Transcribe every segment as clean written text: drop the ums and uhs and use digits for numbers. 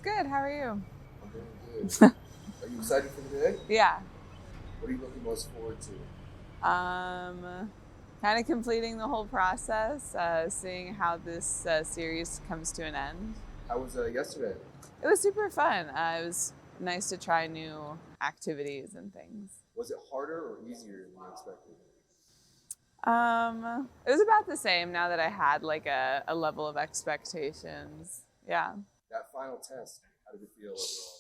good. How are you? I'm doing good. Are you excited for the day? Yeah. What are you looking most forward to? Kind of completing the whole process, seeing how this series comes to an end. How was yesterday? It was super fun. It was nice to try new activities and things. Was it harder or easier than you expected? It was about the same now that I had like a level of expectations. Yeah. That final test, how did it feel overall?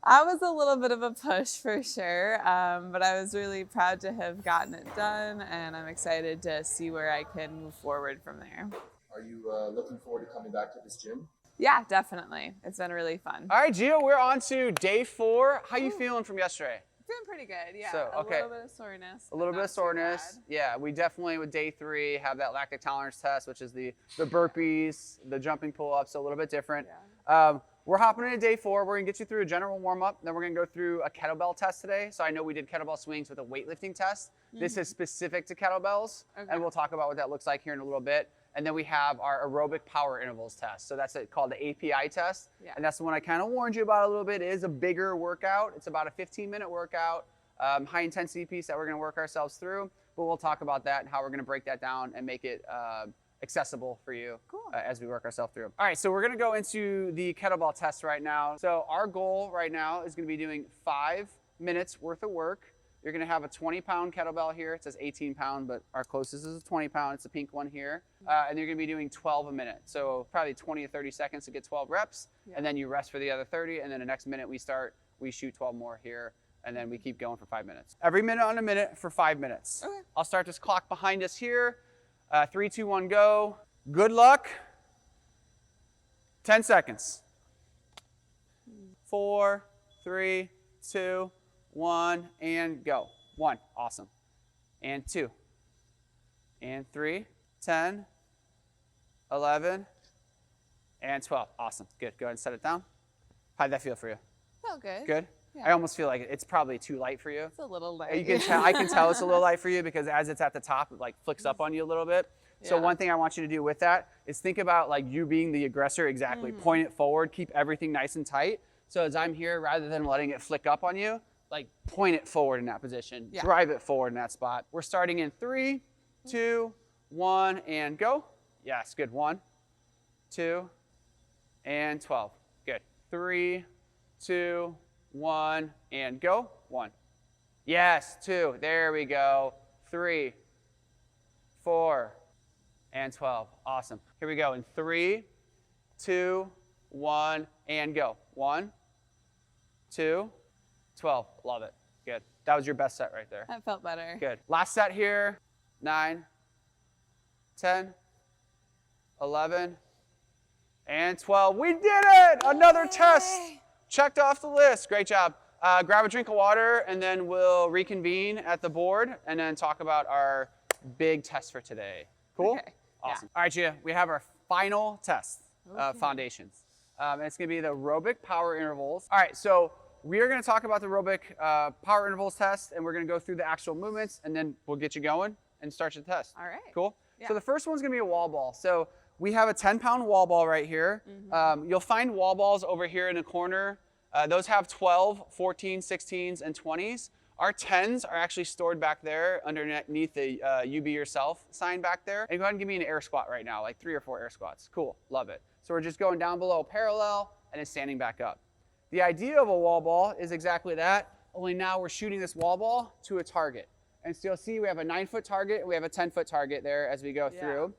I was a little bit of a push for sure, but I was really proud to have gotten it done, and I'm excited to see where I can move forward from there. Are you looking forward to coming back to this gym? Yeah, definitely. It's been really fun. All right, Gia, we're on to day 4. How you feeling from yesterday? Feeling pretty good, yeah. So, okay. A little bit of soreness. A little bit of soreness. Yeah, we definitely, with day 3, have that lactic tolerance test, which is the burpees, the jumping pull-ups, so a little bit different. Yeah. We're hopping into day 4. We're gonna get you through a general warm-up. Then we're gonna go through a kettlebell test today. So I know we did kettlebell swings with a weightlifting test. This is specific to kettlebells, and we'll talk about what that looks like here in a little bit. And then we have our aerobic power intervals test. So that's called the API test. Yeah. And that's the one I kind of warned you about a little bit. It is a bigger workout. It's about a 15-minute workout, high intensity piece that we're gonna work ourselves through. But we'll talk about that and how we're gonna break that down and make it accessible for you as we work ourselves through. All right, so we're gonna go into the kettlebell test right now. So our goal right now is gonna be doing 5 minutes worth of work. You're gonna have a 20-pound kettlebell here. It says 18-pound, but our closest is a 20-pound. It's the pink one here. And you're gonna be doing 12 a minute. So probably 20 to 30 seconds to get 12 reps. Yeah. And then you rest for the other 30. And then the next minute we shoot 12 more here. And then we keep going for 5 minutes. Every minute on a minute for 5 minutes. Okay. I'll start this clock behind us here. 3, 2, 1, go. Good luck. 10 seconds. 4, 3, 2, 1, and go. 1, awesome. And 2, and 3, 10, 11, and 12. Awesome, good. Go ahead and set it down. How'd that feel for you? Felt good. Good? Yeah. I almost feel like it's probably too light for you. It's a little light. You can tell, I can tell it's a little light for you because as it's at the top, it like flicks up on you a little bit. So one thing I want you to do with that is think about like you being the aggressor, exactly. Point it forward, keep everything nice and tight. So as I'm here, rather than letting it flick up on you, like point it forward in that position, drive it forward in that spot. We're starting in 3, 2, 1, and go. Yes, good. 1, 2, and 12. Good. 3, 2, 1, and go. 1. Yes, 2. There we go. 3, 4, and 12. Awesome. Here we go in 3, 2, 1, and go. 1, 2, 12. Love it. Good. That was your best set right there. That felt better. Good. Last set here. 9, 10, 11, and 12. We did it! Another test. Checked off the list. Great job. Grab a drink of water, and then we'll reconvene at the board and then talk about our big test for today. Cool? Okay. Awesome. All right, Gia, we have our final test, Foundations. And it's going to be the aerobic power intervals. All right, so we are going to talk about the aerobic power intervals test, and we're going to go through the actual movements, and then we'll get you going and start your test. All right. Cool? Yeah. So the first one's going to be a wall ball. So we have a 10-pound wall ball right here. You'll find wall balls over here in the corner. Those have 12, 14, 16s, and 20s. Our 10s are actually stored back there underneath the you be yourself sign back there. And go ahead and give me an air squat right now, like 3 or 4 air squats. Cool, love it. So we're just going down below parallel and then standing back up. The idea of a wall ball is exactly that, only now we're shooting this wall ball to a target. And so you'll see we have a 9-foot target and we have a 10-foot target there as we go through.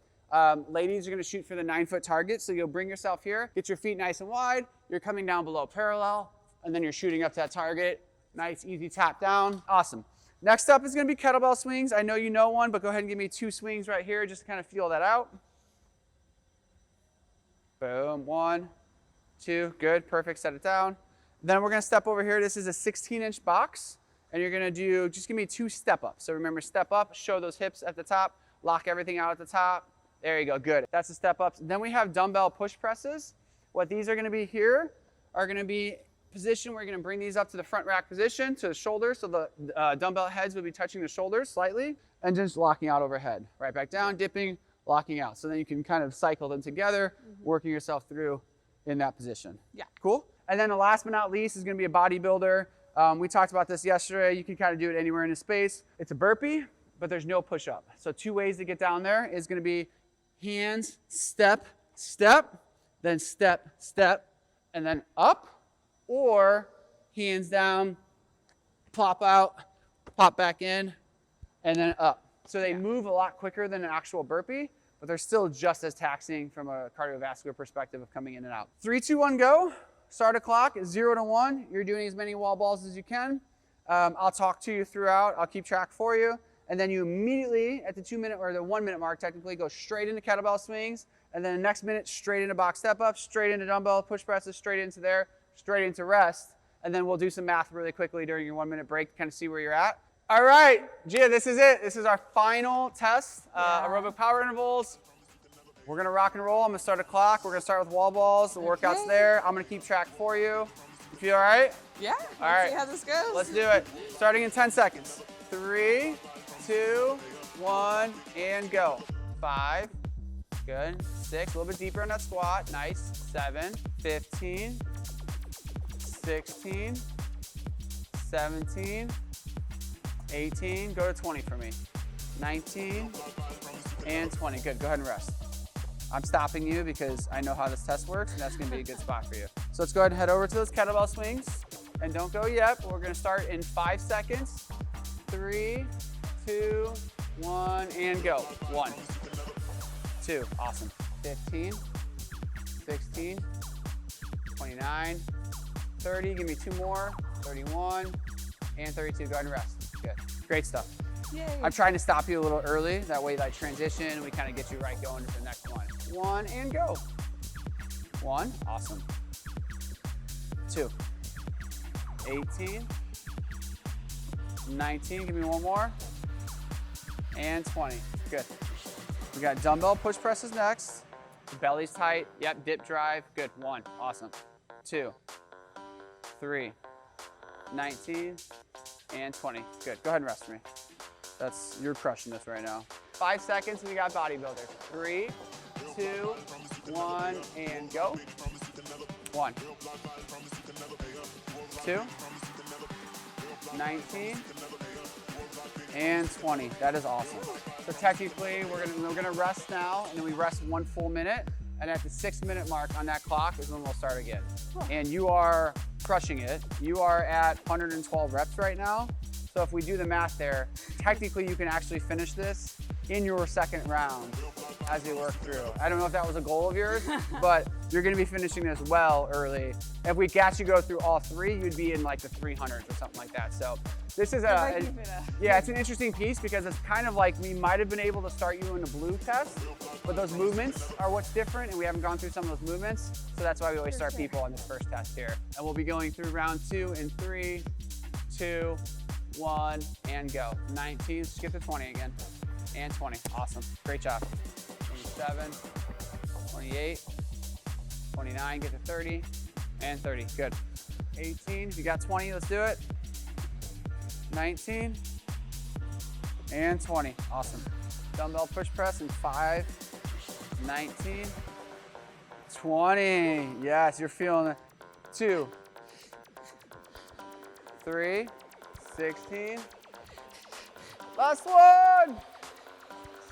Ladies are gonna shoot for the 9-foot target, so you'll bring yourself here, get your feet nice and wide, you're coming down below parallel, and then you're shooting up to that target. Nice, easy tap down. Awesome. Next up is going to be kettlebell swings. I know you know one, but go ahead and give me 2 swings right here just to kind of feel that out. Boom. 1, 2. Good. Perfect. Set it down. Then we're going to step over here. This is a 16-inch box, and you're going to do, just give me 2 step ups. So remember, step up, show those hips at the top, lock everything out at the top. There you go. Good. That's the step ups. Then we have dumbbell push presses. What these are going to be here are going to be position. We're going to bring these up to the front rack position to the shoulders, so the dumbbell heads will be touching the shoulders slightly, and just locking out overhead. Right back down, dipping, locking out. So then you can kind of cycle them together, working yourself through in that position. Yeah. Cool? And then the last but not least is gonna be a bodybuilder. We talked about this yesterday. You can kind of do it anywhere in the space. It's a burpee, but there's no push up. So 2 ways to get down there is gonna be hands, step, step, then step, step, and then up, or hands down, plop out, pop back in, and then up. So they move a lot quicker than an actual burpee, but they're still just as taxing from a cardiovascular perspective of coming in and out. 3, 2, 1, go. Start a clock, 0 to 1. You're doing as many wall balls as you can. I'll talk to you throughout. I'll keep track for you. And then you immediately, at the 2 minute or the 1 minute mark technically, go straight into kettlebell swings. And then the next minute, straight into box step ups, straight into dumbbell push presses, straight into there, straight into rest. And then we'll do some math really quickly during your 1 minute break to kind of see where you're at. All right, Gia, this is it. This is our final test, aerobic power intervals. We're gonna rock and roll. I'm gonna start a clock. We're gonna start with wall balls. The workout's there. I'm gonna keep track for you. You feel all right? Yeah. All right. See how this goes. Let's do it. Starting in 10 seconds. 3, 2, 1, and go. 5, good. 6, a little bit deeper on that squat. Nice. 7, 15, 16, 17, 18. Go to 20 for me. 19, and 20. Good. Go ahead and rest. I'm stopping you because I know how this test works, and that's gonna be a good spot for you. So let's go ahead and head over to those kettlebell swings. And don't go yet, but we're gonna start in 5 seconds. 3, 2, 1, and go. 1, 2, awesome. 15, 16, 29, 30, give me 2 more, 31, and 32. Go ahead and rest. Good. Great stuff. Yay. I'm trying to stop you a little early. That way I transition and we kind of get you right going to the next one. 1 and go. 1, awesome. 2, 18, 19, give me 1 more, and 20. Good. We got dumbbell push presses next. The belly's tight. Yep, dip drive. Good. 1, awesome. 2, 3, 19, and 20. Good. Go ahead and rest for me. You're crushing this right now. 5 seconds and we got bodybuilders. 3, 2, 1, and go. 1, 2, 19, and 20. That is awesome. So technically, we're gonna rest now, and then we rest 1 full minute, and at the 6 minute mark on that clock is when we'll start again. And you are crushing it. You are at 112 reps right now. So if we do the math there, technically you can actually finish this in your second round as you work through. I don't know if that was a goal of yours, but you're gonna be finishing this well early. If we got you go through all 3, you'd be in like the 300s or something like that. So this is it's an interesting piece because it's kind of like we might have been able to start you in a blue test, but those movements are what's different and we haven't gone through some of those movements. So that's why we always start people on this first test here. And we'll be going through round 2 in 3, 2, 1, and go. 19, just get to 20 again. And 20, awesome, great job. 27, 28, 29, get to 30, and 30, good. 18, if you got 20, let's do it. 19, and 20, awesome. Dumbbell push press in 5, 19, 20, yes, you're feeling it. 2, 3, 16, last one,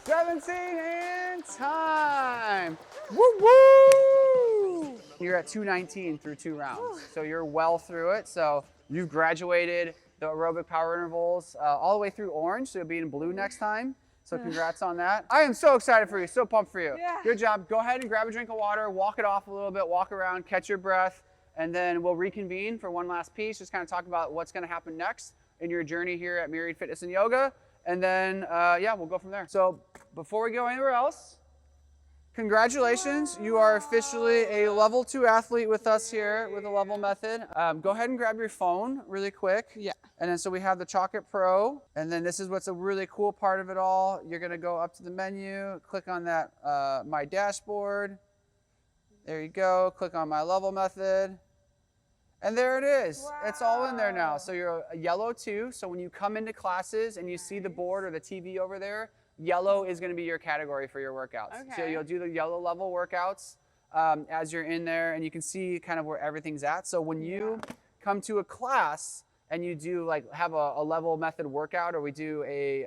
17, and time. Woo woo! You're at 219 through 2 rounds, so you're well through it. So you've graduated the aerobic power intervals all the way through orange, so you'll be in blue next time. So congrats on that. I am so excited for you, so pumped for you. Yeah. Good job. Go ahead and grab a drink of water, walk it off a little bit, walk around, catch your breath, and then we'll reconvene for one last piece, just kind of talk about what's gonna happen next in your journey here at Myriad Fitness and Yoga. And then, we'll go from there. So before we go anywhere else, congratulations. You are officially a level 2 athlete with us here with the level method. Go ahead and grab your phone really quick. Yeah. And then so we have the Chalk It Pro. And then this is what's a really cool part of it all. You're gonna go up to the menu, click on that My Dashboard. There you go, click on My Level Method. And there it is. Wow. It's all in there now. So you're a yellow 2. So when you come into classes and you see the board or the TV over there, yellow is going to be your category for your workouts. Okay. So you'll do the yellow level workouts. as you're in there, and you can see kind of where everything's at. So when you come to a class and you do like have a level method workout, or we do a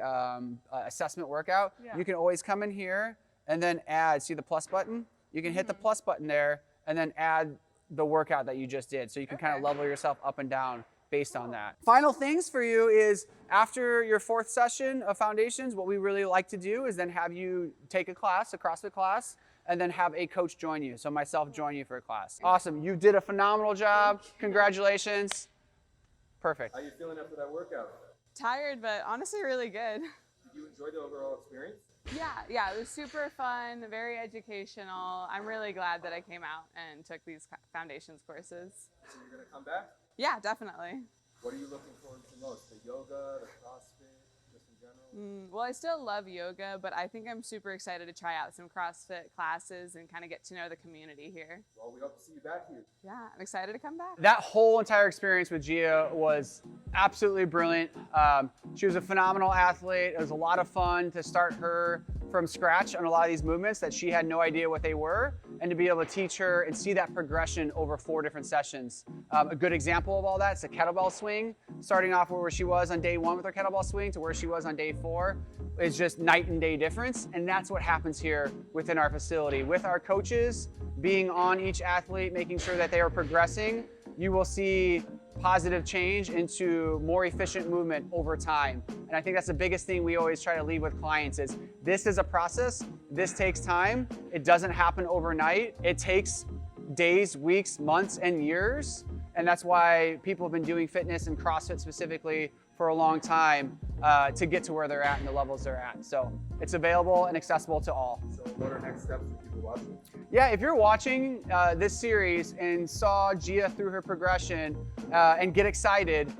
assessment workout, you can always come in here and then add, see the plus button? You can hit the plus button there and then add the workout that you just did. So you can kind of level yourself up and down based on that. Final things for you is after your 4th session of Foundations, what we really like to do is then have you take a class, a CrossFit class, and then have a coach join you. So myself join you for a class. Awesome, you did a phenomenal job. Congratulations. Perfect. How are you feeling after that workout? Tired, but honestly really good. Did you enjoy the overall experience? Yeah, it was super fun, very educational. I'm really glad that I came out and took these Foundations courses. So you're going to come back? Yeah, definitely. What are you looking forward to most? The yoga, the CrossFit, just in general? Well, I still love yoga, but I think I'm super excited to try out some CrossFit classes and kind of get to know the community here. Well, we hope to see you back here. Yeah, I'm excited to come back. That whole entire experience with Gia was absolutely brilliant. She was a phenomenal athlete. It was a lot of fun to start her from scratch on a lot of these movements that she had no idea what they were, and to be able to teach her and see that progression over 4 different sessions. A good example of all that is a kettlebell swing. Starting off where she was on day 1 with her kettlebell swing to where she was on day 4 is just night and day difference. And that's what happens here within our facility. With our coaches being on each athlete, making sure that they are progressing, you will see positive change into more efficient movement over time. And I think that's the biggest thing we always try to leave with clients is this is a process. This takes time. It doesn't happen overnight. It takes days, weeks, months, and years. And that's why people have been doing fitness and CrossFit specifically for a long time to get to where they're at and the levels they're at. So it's available and accessible to all. So what are next steps for people watching? Yeah, if you're watching this series and saw Gia through her progression and get excited,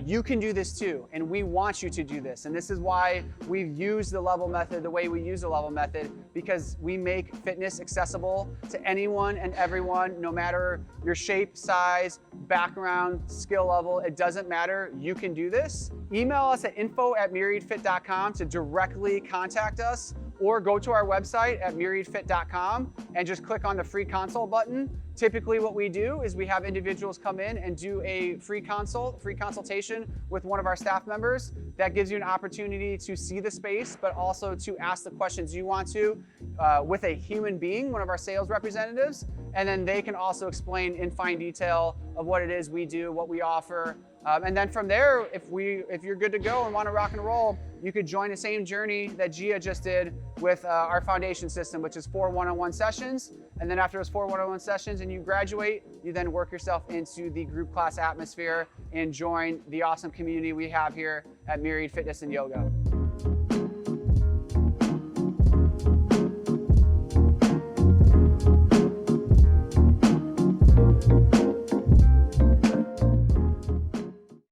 you can do this too. And we want you to do this. And this is why we've used the level method the way we use the level method, because we make fitness accessible to anyone and everyone, no matter your shape, size, background, skill level. It doesn't matter. You can do this. Email us at info@myriadfit.com to directly contact us, or go to our website at myriadfit.com and just click on the free consult button. Typically what we do is we have individuals come in and do a free consultation with one of our staff members. That gives you an opportunity to see the space, but also to ask the questions you want to with a human being, one of our sales representatives. And then they can also explain in fine detail of what it is we do, what we offer. And then from there, if you're good to go and want to rock and roll, you could join the same journey that Gia just did with our foundation system, which is 4 one-on-one sessions. And then after those 4 one-on-one sessions and you graduate, you then work yourself into the group class atmosphere and join the awesome community we have here at Myriad Fitness and Yoga.